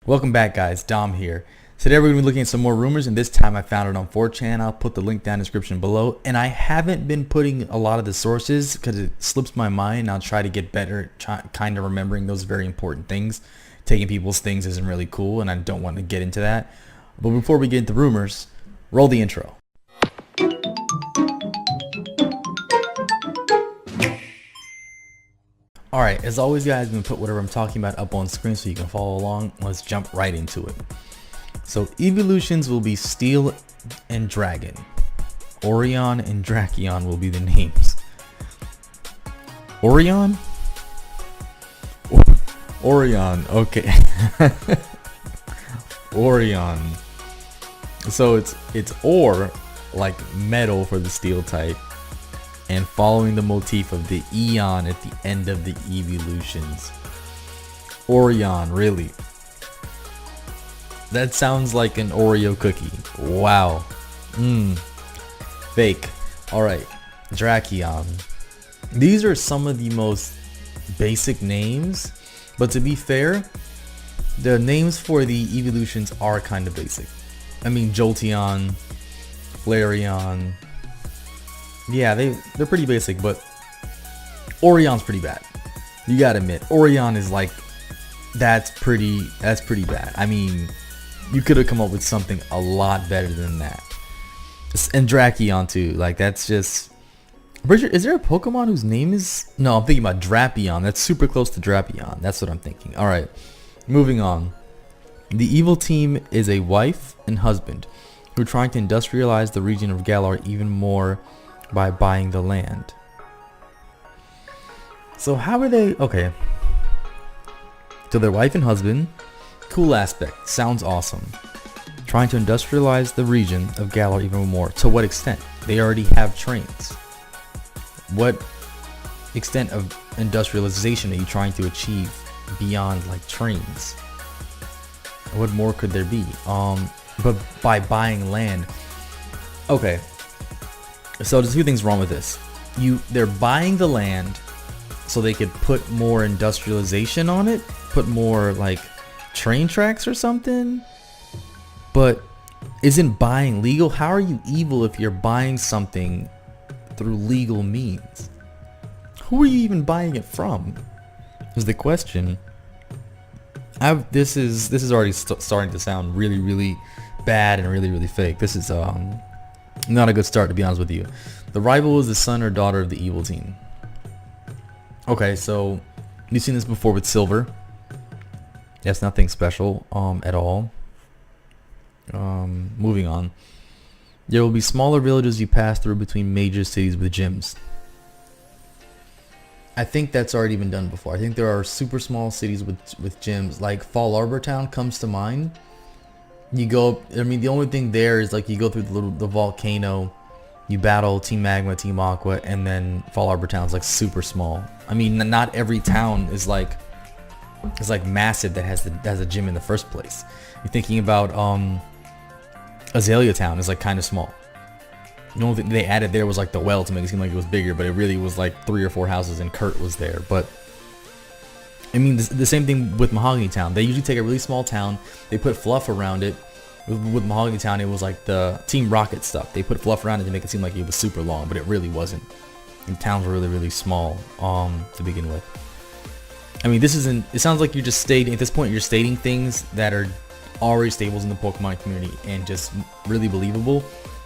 Welcome back, guys. Dom here. Today we're going to be looking at some more rumors, and this time I found it on 4chan. I'll put the link down in the description below. And I haven't been putting a lot of the sources because it slips my mind. I'll try to get better at kind of remembering those very important things. Taking people's things isn't really cool, and I don't want to get into that. But before we get into rumors, roll the intro. Alright, as always guys, I'm going to put whatever I'm talking about up on screen so you can follow along. Let's jump right into it. So evolutions will be Steel and Dragon. Orion and Drakion will be the names. Orion? Orion, okay. Orion. So it's ore, like metal for the steel type, and following the motif of the Eon at the end of the evolutions. Orion, really? That sounds like an Oreo cookie. Wow. Fake. Alright. Drakion. These are some of the most basic names, but to be fair, the names for the evolutions are kind of basic. I mean, Jolteon, Flareon. Yeah, they're pretty basic, but Orion's pretty bad. You gotta admit, Orion is like, that's pretty bad. I mean, you could have come up with something a lot better than that. And Drakion too, like that's just, I'm pretty sure, is there a Pokemon whose name is, no, I'm thinking about Drapion. That's super close to Drapion. That's what I'm thinking. Alright, moving on. The evil team is a wife and husband who are trying to industrialize the region of Galar even more by buying the land. So how are they? Okay. So their wife and husband. Cool aspect. Sounds awesome. Trying to industrialize the region of Galar even more. To what extent? They already have trains. What extent of industrialization are you trying to achieve beyond like trains? What more could there be? But by buying land. Okay. So there's a few things wrong with this. They're buying the land so they could put more industrialization on it, put more like train tracks or something. But isn't buying legal? How are you evil if you're buying something through legal means? Who are you even buying it from? Is the question. This is already starting to sound really, really bad and really, really fake. This is not a good start, to be honest with you. The rival is the son or daughter of the evil team. Okay, so you've seen this before with Silver. That's nothing special at all. Moving on. There will be smaller villages you pass through between major cities with gyms. I think that's already been done before. I think there are super small cities with gyms. Like Fall Arbor Town comes to mind. You go, I mean, the only thing there is like you go through the volcano, you battle Team Magma, Team Aqua, and then Fall Arbor Town's like super small. I mean, not every town is like massive that has a gym in the first place. You're thinking about Azalea Town is like kind of small. The only thing they added there was like the well to make it seem like it was bigger, but it really was like 3 or 4 houses, and Kurt was there. But I mean, the same thing with Mahogany Town. They usually take a really small town, they put fluff around it. With Mahogany Town, it was like the Team Rocket stuff. They put fluff around it to make it seem like it was super long, but it really wasn't. And towns were really, really small to begin with. I mean, it sounds like you're just stating, at this point, you're stating things that are already staples in the Pokemon community and just really believable,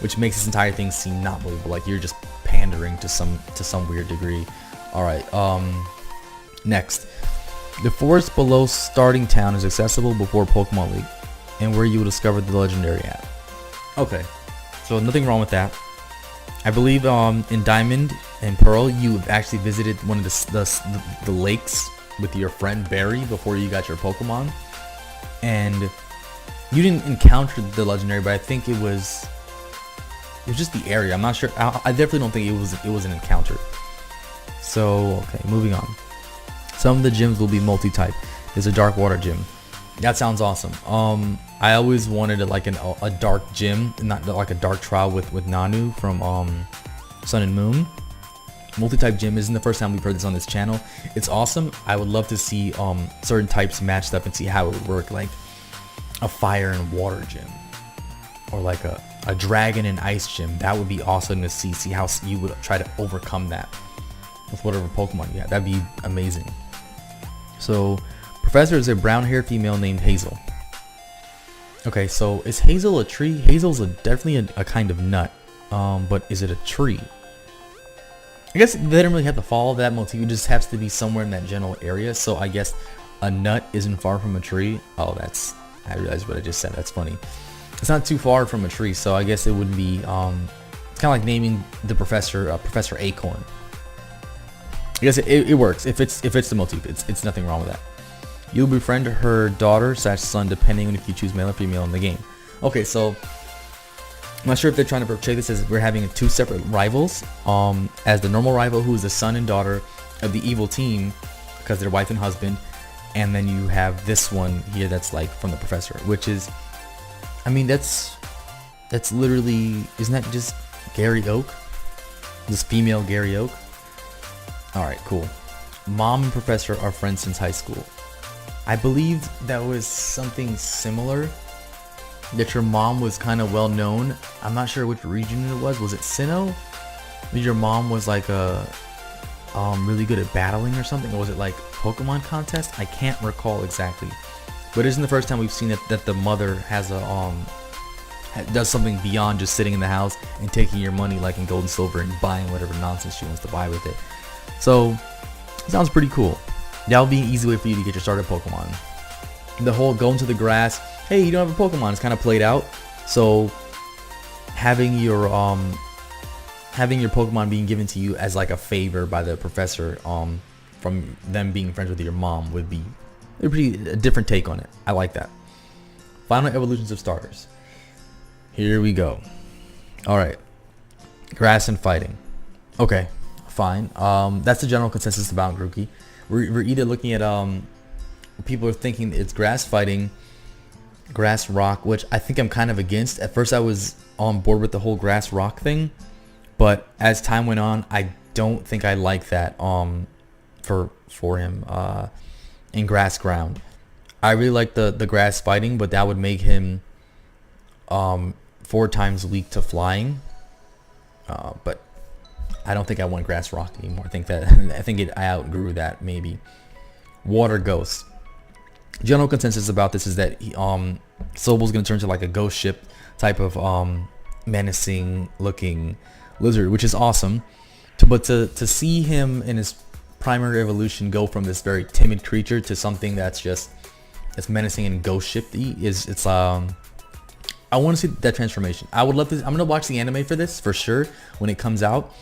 which makes this entire thing seem not believable. Like you're just pandering to some weird degree. Alright, next. The forest below starting town is accessible before Pokemon League, and where you will discover the legendary app. Okay, so nothing wrong with that. I believe in Diamond and Pearl, you actually visited one of the lakes with your friend Barry before you got your Pokemon, and you didn't encounter the legendary, but I think it was just the area. I'm not sure. I definitely don't think it was an encounter. So okay, moving on. Some of the gyms will be multi-type. There's a dark water gym. That sounds awesome. I always wanted a dark gym, not like a dark trial with Nanu from Sun and Moon. Multi-type gym isn't the first time we've heard this on this channel. It's awesome. I would love to see certain types matched up and see how it would work. Like a fire and water gym, or like a dragon and ice gym. That would be awesome to see how you would try to overcome that with whatever Pokemon you have. That'd be amazing. So Professor is a brown-haired female named Hazel. Okay, so is Hazel a tree? Hazel's definitely a kind of nut, but is it a tree? I guess they didn't really have to follow that motif. It just has to be somewhere in that general area. So I guess a nut isn't far from a tree. Oh, I realized what I just said. That's funny. It's not too far from a tree, so I guess it would be it's kind of like naming the professor Professor Acorn. I guess it works if it's the motif. It's nothing wrong with that. You'll befriend her daughter/son depending on if you choose male or female in the game. Okay, so I'm not sure if they're trying to portray this as we're having two separate rivals. As the normal rival, who is the son and daughter of the evil team, because they're wife and husband, and then you have this one here that's like from the professor, which is, I mean, that's literally, isn't that just Gary Oak? This female Gary Oak. All right, cool. Mom and professor are friends since high school. I believe that was something similar, that your mom was kind of well known. I'm not sure which region it was. Was it Sinnoh? Your mom was like a really good at battling or something, or was it like Pokemon contest? I can't recall exactly, but it isn't the first time we've seen that the mother has does something beyond just sitting in the house and taking your money like in gold and silver and buying whatever nonsense she wants to buy with it. So it sounds pretty cool. That would be an easy way for you to get your starter Pokemon. The whole go into the grass, hey, you don't have a Pokemon, it's kind of played out. So having your Pokemon being given to you as like a favor by the professor, from them being friends with your mom, would be a different take on it. I like that. Final evolutions of starters. Here we go. All right, grass and fighting. Okay, fine. That's the general consensus about Grookey. We're either looking at people are thinking it's grass fighting, grass rock, which I think I'm kind of against. At first I was on board with the whole grass rock thing, but as time went on, I don't think I like that for him in grass ground. I really like the grass fighting, but that would make him 4 times weak to flying. But I don't think I want grass rock anymore. I outgrew that maybe. Water ghost. General consensus about this is that Sobel's gonna turn to like a ghost ship type of menacing looking lizard, which is awesome. But to see him in his primary evolution go from this very timid creature to something that's menacing and ghost shipy I want to see that transformation. I would love to. I'm gonna watch the anime for this for sure when it comes out,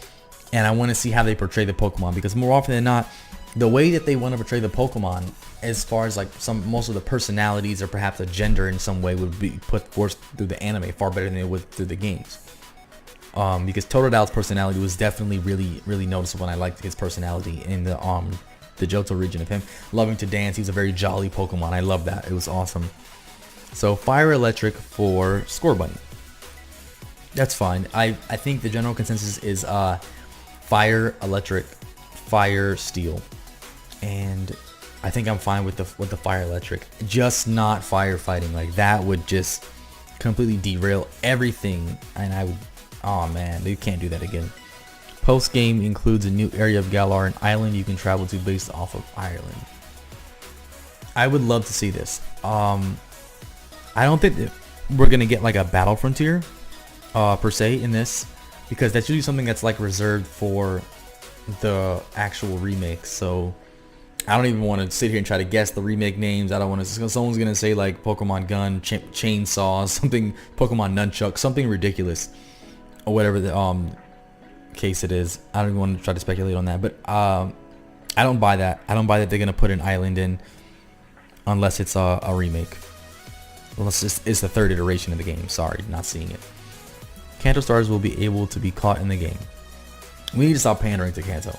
and I want to see how they portray the Pokemon, because more often than not, the way that they want to portray the Pokemon, as far as like most of the personalities or perhaps a gender in some way, would be put forth through the anime far better than it would through the games. Because Totodale's personality was definitely really noticeable, and I liked his personality in the Johto region of him loving to dance. He was a very jolly Pokemon. I love that. It was awesome. So fire electric for Scorbunny. That's fine. I think the general consensus is fire electric, fire steel, and I think I'm fine with the fire electric. Just not firefighting. Like that would just completely derail everything, and I would. Oh man, they can't do that again. Post game includes a new area of Galar, an island you can travel to based off of Ireland. I would love to see this. I don't think that we're gonna get like a battle frontier per se in this, because that's usually something that's like reserved for the actual remake. So I don't even want to sit here and try to guess the remake names. I don't want to. Someone's gonna say like Pokemon Gun, Chainsaw, something, Pokemon Nunchuck, something ridiculous, or whatever the case it is. I don't even want to try to speculate on that, but I don't buy that. I don't buy that they're gonna put an island in unless it's a remake. Unless it's the 3rd iteration of the game. Sorry, not seeing it. Kanto stars will be able to be caught in the game. We need to stop pandering to Kanto.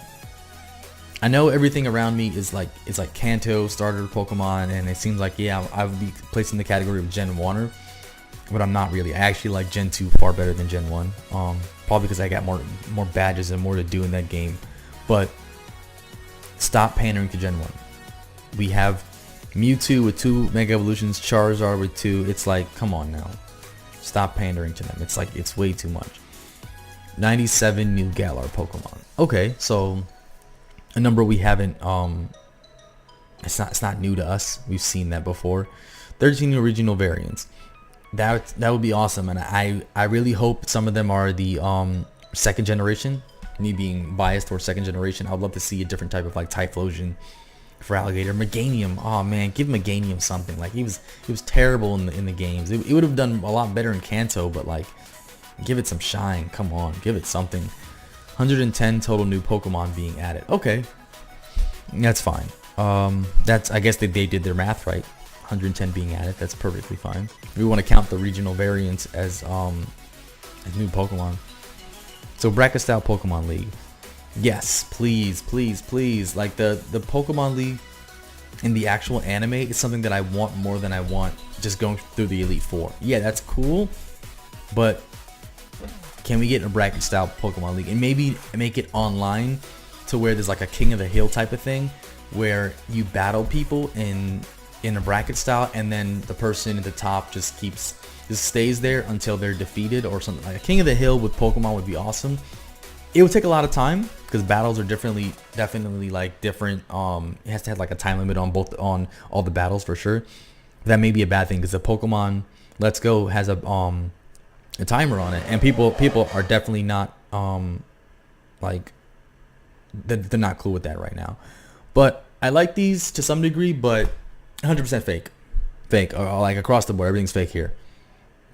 I know everything around me is like, it's like Kanto starter Pokemon, and it seems like, yeah, I would be placed in the category of Gen 1er, but I'm not really. I actually like Gen 2 far better than Gen 1. Probably because I got more badges and more to do in that game. But stop pandering to Gen 1. We have Mewtwo with 2 Mega Evolutions, Charizard with 2. It's like, come on now. Stop pandering to them. It's like, it's way too much. 97 new Galar Pokemon. Okay, so a number we haven't, it's not new to us. We've seen that before. 13 new regional variants. That would be awesome, and I really hope some of them are the second generation. Me being biased towards second generation, I would love to see a different type of like Typhlosion for Alligator. Meganium, oh man, give Meganium something. Like he was terrible in the games. It would have done a lot better in Kanto, but like give it some shine. Come on, give it something. 110 total new Pokemon being added. Okay, that's fine. That's, I guess they did their math right. 110 being added. That's perfectly fine. We want to count the regional variants as new Pokemon. So bracket style Pokemon League. Yes, please, please, please. Like the Pokemon League in the actual anime is something that I want more than I want just going through the Elite Four. Yeah, that's cool, but can we get a bracket style Pokemon League and maybe make it online to where there's like a King of the Hill type of thing where you battle people in a bracket style, and then the person at the top just stays there until they're defeated or something. Like a King of the Hill with Pokemon would be awesome. It would take a lot of time because battles are definitely like different. It has to have like a time limit on all the battles for sure. That may be a bad thing because the Pokemon Let's Go has a timer on it, and people are definitely not like they're not cool with that right now. But I like these to some degree, but 100% fake, or like across the board, everything's fake here.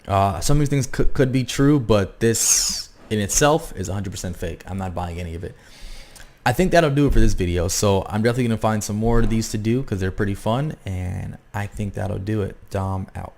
Some of these things could be true, but this in itself is 100% fake. I'm not buying any of it. I think that'll do it for this video. So I'm definitely gonna find some more of these to do because they're pretty fun, and I think that'll do it. Dom out.